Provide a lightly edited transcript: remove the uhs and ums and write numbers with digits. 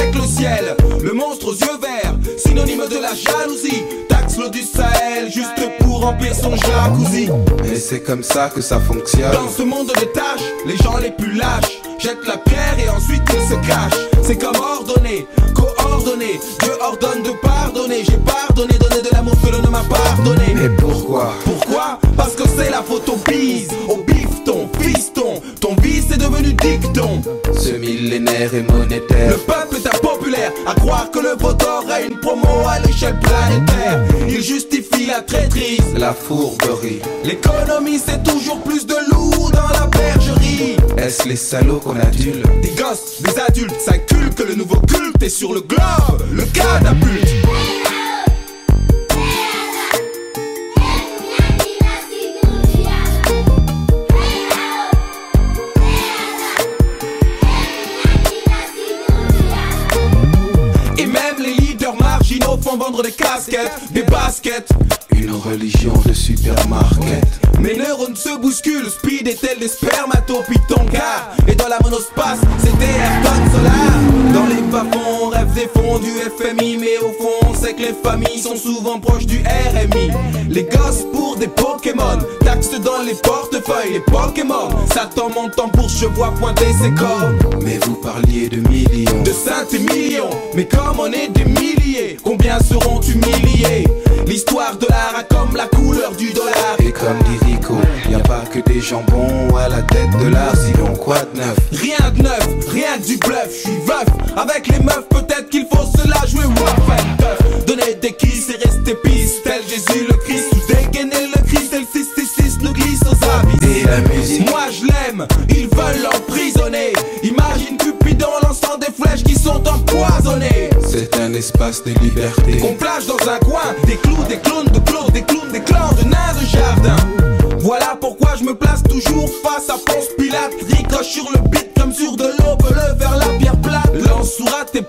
avec le ciel. Le monstre aux yeux verts, synonyme de la jalousie, taxe l'eau du Sahel juste pour remplir son jacuzzi. Et c'est comme ça que ça fonctionne. Dans ce monde de tâches, les gens les plus lâches jettent la pierre et ensuite ils se cachent. C'est comme ordonné, coordonné. Dieu ordonne de pardonner. J'ai pardonné, donné de l'amour que l'on ne m'a pas donné. Mais pourquoi? Pourquoi? Parce que c'est la faute au bise, au bifton, fiston. Ton vice est devenu dicton. Ce millénaire est monétaire. Le peuple est impopulaire à croire que le vote aura une promo à l'échelle planétaire. Il justifie la traîtrise, la fourberie. L'économie c'est toujours plus de loups dans la bergerie. Est-ce les salauds qu'on adule? Des gosses, des adultes s'inculquent, le nouveau culte est sur le globe, le catapulte. Et même les leaders marginaux font vendre des casquettes, des baskets. Une religion de supermarket. Mes neurones se bousculent, speed est tel des spermatopitongas. Et dans la monospace, c'était Ayrton Solar. Dans les bas-fonds, on rêve des fonds du FMI. Mais au fond, on sait que les familles sont souvent proches du RMI. Les gosses pour des Pokémon, taxes dans les portefeuilles. Les Pokémon, Satan montant pour je vois pointer ses cornes. Mais vous parliez de millions, de centaines et millions. Mais comme on est des milliers, combien seront humiliés? L'histoire de l'art a comme la couleur du dollar. Et comme dit Rico, y a pas que des jambons à la tête de l'art. Sinon quoi de neuf? Rien de neuf, rien que du bluff. Je suis veuf, avec les meufs peut-être qu'il faut se la jouer waf and tough. Donner des kisses et rester pisse, tel Jésus le Christ. Ou dégainer le Christ, tel 666 nous glisse aux abysses. Et la musique, moi je l'aime, ils veulent l'emprisonner. Imagine Cupidon lançant des flèches qui sont empoisonnées. C'est un espace de liberté qu'on plage dans un coin, des clous, des clones de clous, des clowns, des clans de nains de jardin. Voilà pourquoi je me place toujours face à Ponce Pilate. Ricoche sur le beat comme sur de l'aube, le vers la pierre plate. Lance sourate et